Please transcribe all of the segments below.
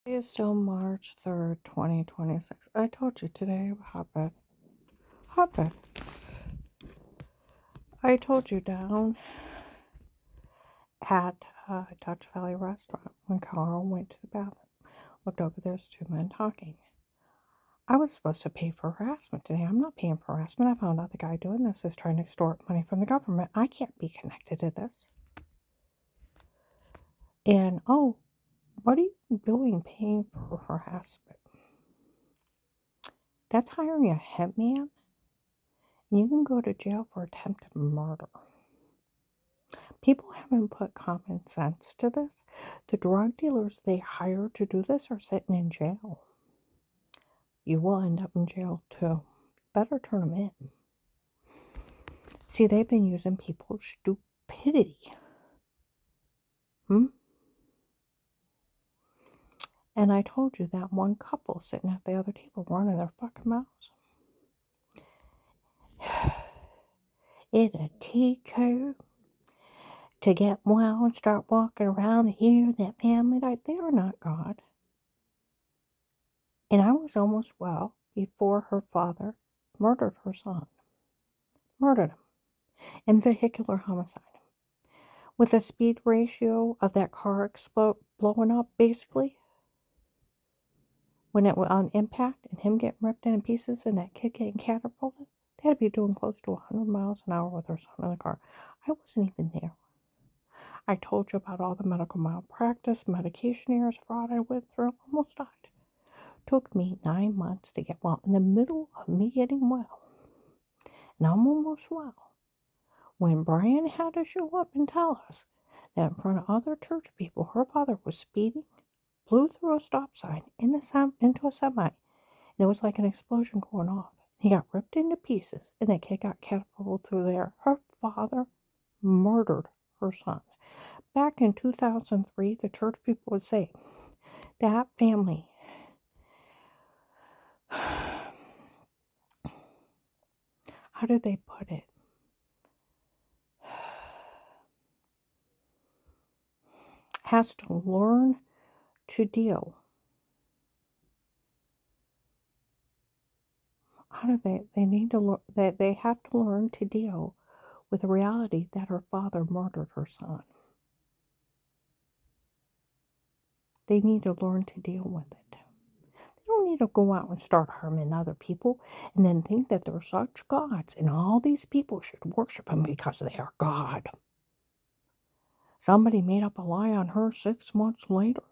It is still March 3rd, 2026. I told you today, hotbed. Hotbed. I told you down at Dutch Valley Restaurant when Carl went to the bathroom. Looked over, there's two men talking. I was supposed to pay for harassment today. I'm not paying for harassment. I found out the guy doing this is trying to extort money from the government. I can't be connected to this. And, oh, what are you doing paying for harassment? That's hiring a hitman. And you can go to jail for attempted murder. People haven't put common sense to this. The drug dealers they hire to do this are sitting in jail. You will end up in jail too. Better turn them in. See, they've been using people's stupidity. And I told you that one couple sitting at the other table running their fucking mouths. It'll teach her to get well and start walking around here, that family, like they are not God. And I was almost well before her father murdered her son. Murdered him. In vehicular homicide. With a speed ratio of that car blowing up, basically, when it was on impact and him getting ripped into pieces and that kid getting catapulted, they had to be doing close to 100 miles an hour with her son in the car. I wasn't even there. I told you about all the medical malpractice, medication errors, fraud I went through. Almost died. Took me 9 months to get well. In the middle of me getting well, and I'm almost well, when Brian had to show up and tell us that in front of other church people, her father was speeding, blew through a stop sign into a semi, and it was like an explosion going off. He got ripped into pieces, and the kid got catapulted through the air. Her father murdered her son. Back in 2003, the church people would say, that family, how did they put it? Has to learn to deal. How do they need to learn that they have to learn to deal with the reality that her father murdered her son. They need to learn to deal with it. They don't need to go out and start harming other people and then think that they're such gods and all these people should worship them because they are God. Somebody made up a lie on her 6 months later.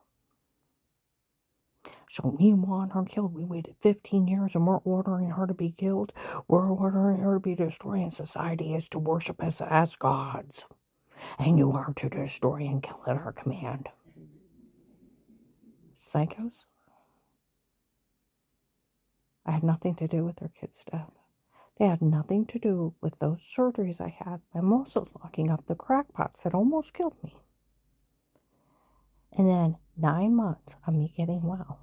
So we want her killed. We waited 15 years and we're ordering her to be killed. We're ordering her to be destroyed. And society is to worship us as gods. And you are to destroy and kill at our command. Psychos. I had nothing to do with their kid's death. They had nothing to do with those surgeries I had. My muscles locking up, the crackpots that almost killed me. And then 9 months of me getting well.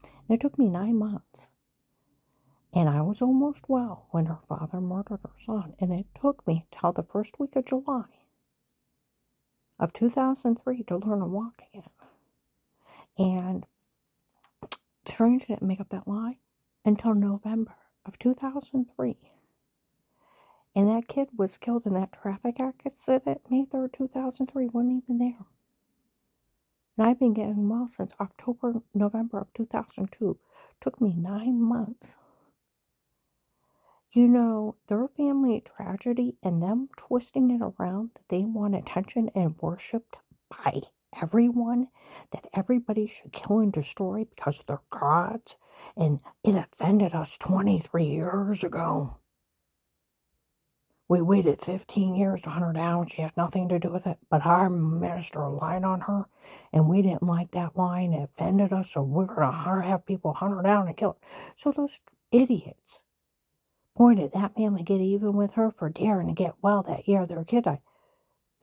And it took me 9 months. And I was almost well when her father murdered her son. And it took me till the first week of July of 2003 to learn to walk again. And strange didn't make up that lie until November of 2003. And that kid was killed in that traffic accident May 3rd, 2003. Wasn't even there. And I've been getting well since November of 2002. Took me 9 months. You know, their family tragedy and them twisting it around that they want attention and worshipped by everyone, that everybody should kill and destroy because they're gods, and it offended us 23 years ago. We waited 15 years to hunt her down. She had nothing to do with it, but our minister lied on her, and we didn't like that lie, and it offended us, so we're going to have people hunt her down and kill her. So those idiots, boy, did that family get even with her for daring to get well that year their kid died.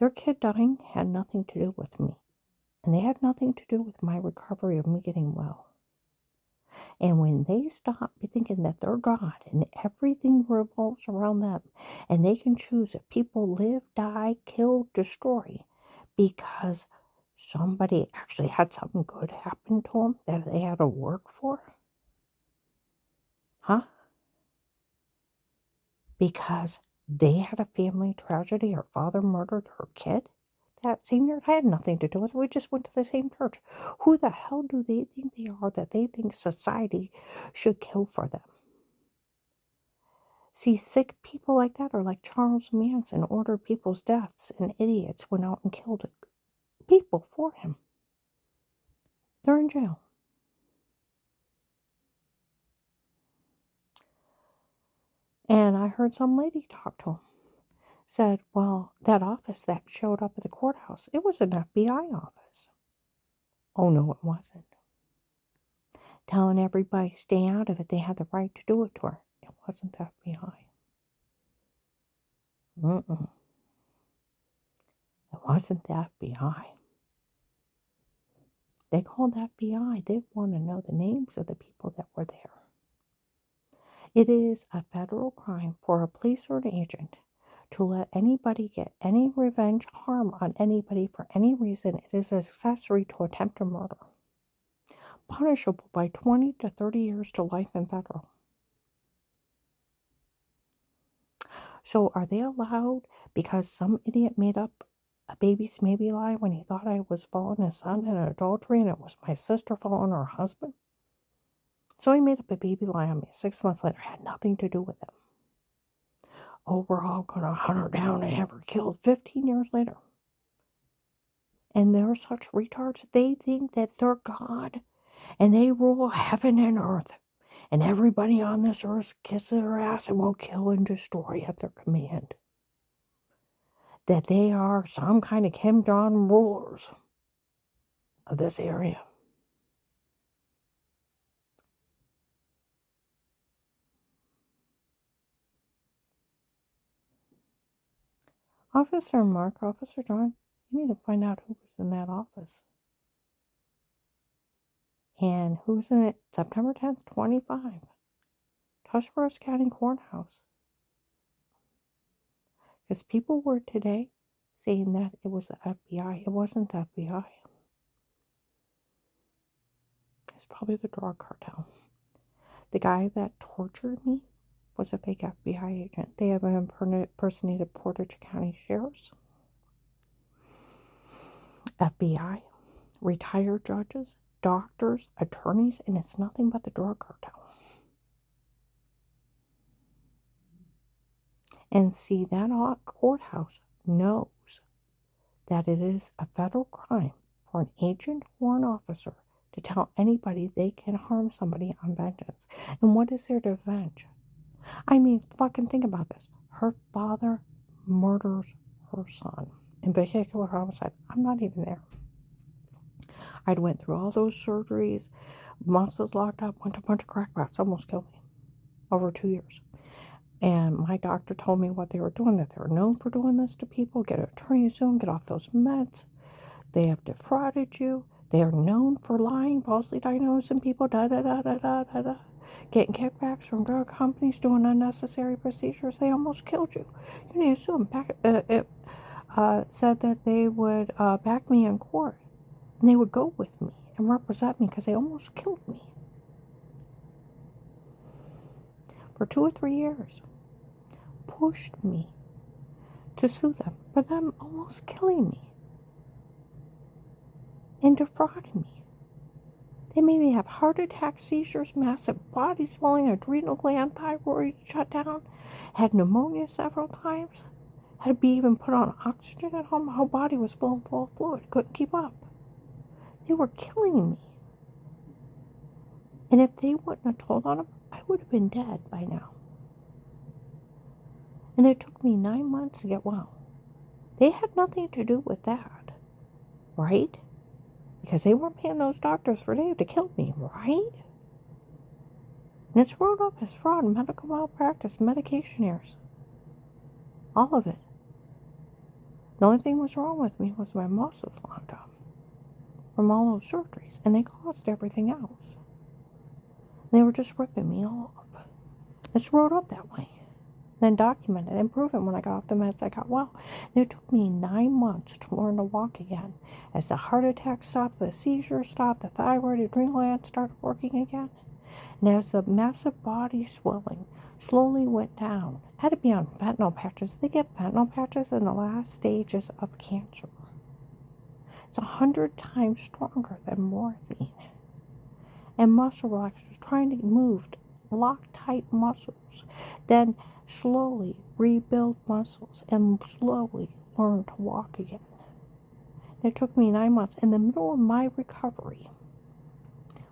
Their kid dying had nothing to do with me, and they had nothing to do with my recovery of me getting well. And when they stop thinking that they're God and everything revolves around them, and they can choose if people live, die, kill, destroy, because somebody actually had something good happen to them that they had to work for? Huh? Because they had a family tragedy. Her father murdered her kid that same year. I had nothing to do with it. We just went to the same church. Who the hell do they think they are that they think society should kill for them? See, sick people like that are like Charles Manson ordered people's deaths, and idiots went out and killed people for him. They're in jail. And I heard some lady talk to him. Said, well, that office that showed up at the courthouse, it was an FBI office. Oh, no, it wasn't. Telling everybody stay out of it, they had the right to do it to her. It wasn't the FBI. Mm-mm. It wasn't the FBI. They called the FBI. They want to know the names of the people that were there. It is a federal crime for a police or an agent to let anybody get any revenge harm on anybody for any reason. It is accessory to attempted murder, punishable by 20 to 30 years to life in federal. So are they allowed, because some idiot made up a baby's maybe lie when he thought I was following his son in adultery and it was my sister following her husband? So he made up a baby lie on me 6 months later. Had nothing to do with it. Oh, we're all going to hunt her down and have her killed 15 years later. And they're such retards. They think that they're God and they rule heaven and earth. And everybody on this earth kisses their ass and will kill and destroy at their command. That they are some kind of Kim Jong rulers of this area. Officer Mark, Officer John, you need to find out who was in that office. And who was in it September 10th, 25. Tuscarawas County Courthouse. Because people were today saying that it was the FBI. It wasn't the FBI. It's probably the drug cartel. The guy that tortured me was a fake FBI agent. They have impersonated Portage County sheriffs, FBI, retired judges, doctors, attorneys, and it's nothing but the drug cartel. And see, that courthouse knows that it is a federal crime for an agent or an officer to tell anybody they can harm somebody on vengeance. And what is there to avenge? I mean, fucking think about this. Her father murders her son in vehicular homicide. I'm not even there. I'd went through all those surgeries, muscles locked up, went to a bunch of crackpots, almost killed me over 2 years. And my doctor told me what they were doing, that they were known for doing this to people. Get an attorney soon, get off those meds. They have defrauded you. They are known for lying, falsely diagnosing people, da-da-da-da-da-da-da. Getting kickbacks from drug companies, doing unnecessary procedures. They almost killed you. You need to sue them. It said that they would back me in court. And they would go with me and represent me because they almost killed me. For 2 or 3 years. Pushed me to sue them for them almost killing me and defrauding me. They made me have heart attacks, seizures, massive body swelling, adrenal gland, thyroid shut down, had pneumonia several times, had to be even put on oxygen at home. My whole body was full of fluid, couldn't keep up. They were killing me. And if they wouldn't have told on them, I would have been dead by now. And it took me 9 months to get well. They had nothing to do with that, right? Because they weren't paying those doctors for Dave to kill me, right? And it's rolled up as fraud, medical malpractice, medication errors. All of it. The only thing that was wrong with me was my muscles locked up from all those surgeries, and they caused everything else. They were just ripping me off. It's rolled up that way. then document it and prove it when I got off the meds I got well. And it took me 9 months to learn to walk again. As the heart attack stopped, the seizures stopped, the thyroid, adrenal gland started working again. And as the massive body swelling slowly went down, I had to be on fentanyl patches. They get fentanyl patches in the last stages of cancer. It's 100 times stronger than morphine. And muscle relaxers, trying to move lock-tight muscles, then slowly rebuild muscles and slowly learn to walk again. It took me 9 months. In the middle of my recovery,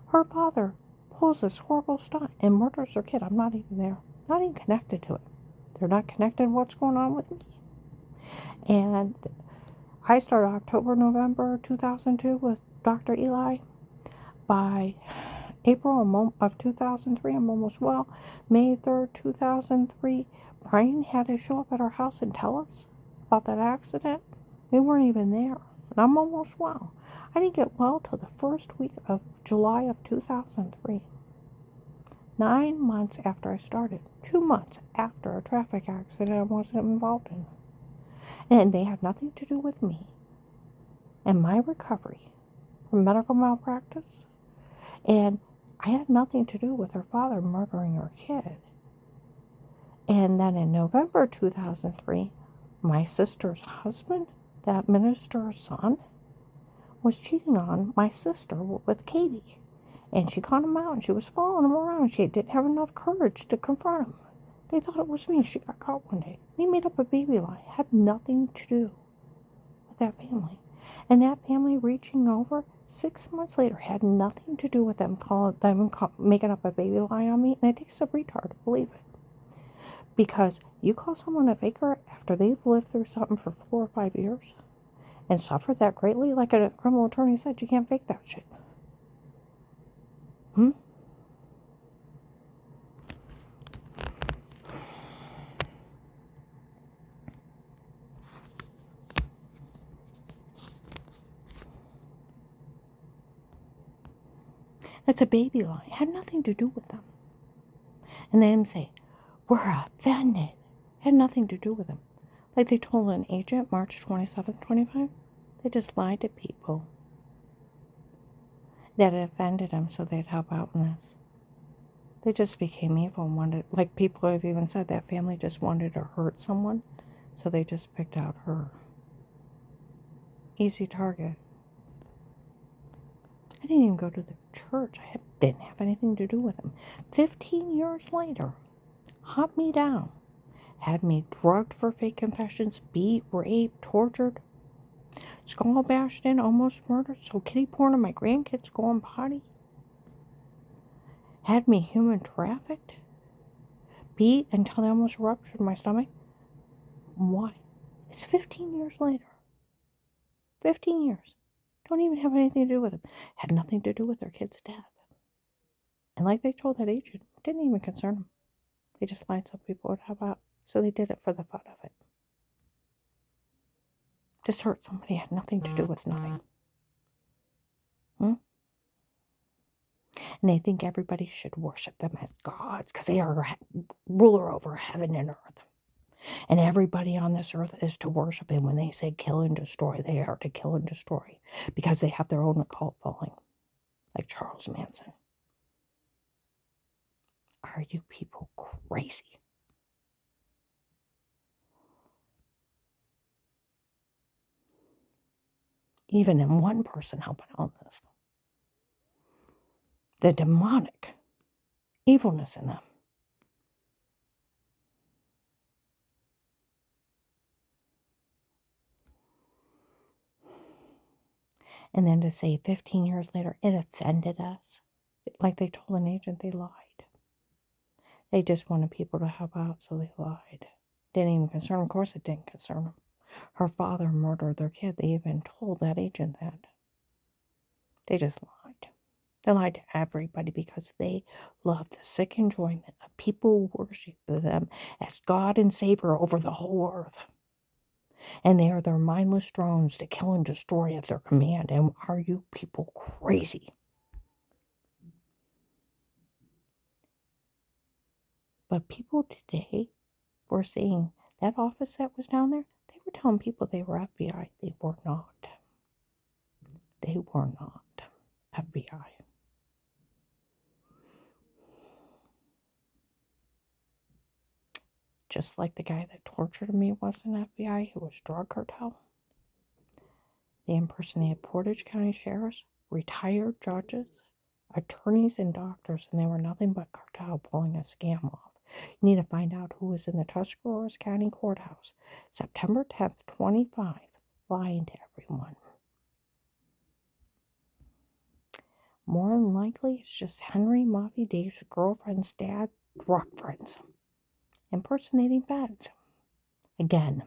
her father pulls this horrible stunt and murders their kid. I'm not even there, not even connected to it. They're not connected to what's going on with me. And I started October, November 2002 with Dr. Eli. By April of 2003, I'm almost well. May 3rd, 2003, Brian had to show up at our house and tell us about that accident. We weren't even there. And I'm almost well. I didn't get well till the first week of July of 2003. 9 months after I started. 2 months after a traffic accident I wasn't involved in. And they had nothing to do with me and my recovery from medical malpractice. And I had nothing to do with her father murdering her kid. And then in November 2003, my sister's husband, that minister's son, was cheating on my sister with Katie. And she caught him out and she was following him around. She didn't have enough courage to confront him. They thought it was me. She got caught one day. He made up a baby lie. It had nothing to do with that family. And that family reaching over 6 months later had nothing to do with them making up a baby lie on me. And it takes a retard to believe it. Because you call someone a faker after they've lived through something for 4 or 5 years and suffered that greatly, like a criminal attorney said, you can't fake that shit. It's a baby lie. It had nothing to do with them. And they say, we're offended. It had nothing to do with them. Like they told an agent, March 27th, 25, they just lied to people that it offended them so they'd help out in this. They just became evil and wanted, like people have even said, that family just wanted to hurt someone, so they just picked out her. Easy target. I didn't even go to the church. I didn't have anything to do with them. 15 years later, hunt me down. Had me drugged for fake confessions, beat, raped, tortured, skull bashed in, almost murdered, so kitty porn on my grandkids going potty. Had me human trafficked, beat until they almost ruptured my stomach. Why? It's 15 years later. 15 years. Don't even have anything to do with them. Had nothing to do with their kid's death. And like they told that agent, it didn't even concern them. They just lied so people would help out. So they did it for the fun of it. Just hurt somebody had nothing to do with nothing. And they think everybody should worship them as gods because they are ruler over heaven and earth. And everybody on this earth is to worship him. When they say kill and destroy, they are to kill and destroy because they have their own occult following, like Charles Manson. Are you people crazy? Even in one person helping on this. The demonic evilness in them. And then to say 15 years later, it offended us. Like they told an agent, they lied. They just wanted people to help out, so they lied. Didn't even concern them. Of course it didn't concern them. Her father murdered their kid. They even told that agent that. They just lied. They lied to everybody because they love the sick enjoyment of people worship them as God and Savior over the whole earth. And they are their mindless drones to kill and destroy at their command. And are you people crazy? But people today were saying that office that was down there, they were telling people they were FBI. They were not. They were not FBI. Just like the guy that tortured me wasn't FBI, who was drug cartel. They impersonated Portage County sheriffs, retired judges, attorneys, and doctors, and they were nothing but cartel pulling a scam off. You need to find out who was in the Tuscarawas County Courthouse, September 10th, 25, lying to everyone. More than likely, it's just Henry Muffy Dave's girlfriend's dad, drug friends, impersonating feds. Again,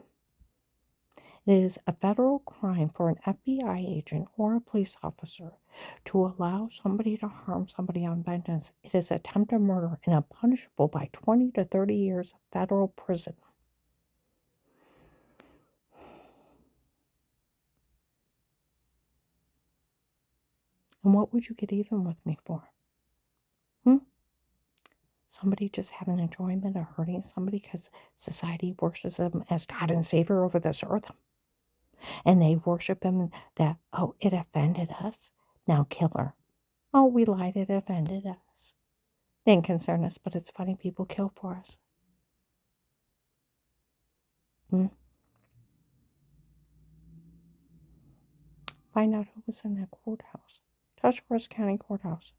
it is a federal crime for an FBI agent or a police officer to allow somebody to harm somebody on vengeance. It is attempted murder and punishable by 20 to 30 years of federal prison. And what would you get even with me for? Somebody just having enjoyment of hurting somebody because society worships them as God and Savior over this earth. And they worship him that, oh, it offended us. Now kill her. Oh, we lied, it offended us. Didn't concern us, but it's funny people kill for us. Find out who was in that courthouse. Tuscarawas County Courthouse.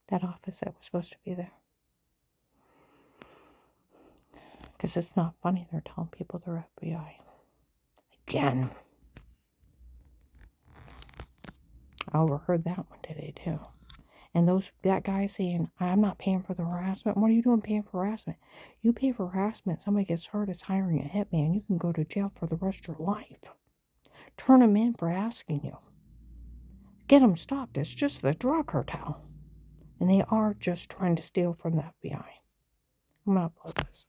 That office that was supposed to be there. Because it's not funny they're telling people they're FBI. Again. I overheard that one today too. And that guy saying, I'm not paying for the harassment. What are you doing paying for harassment? You pay for harassment, somebody gets hurt, it's hiring a hitman. You can go to jail for the rest of your life. Turn them in for asking you. Get them stopped. It's just the drug cartel. And they are just trying to steal from the FBI. I'm going to upload this.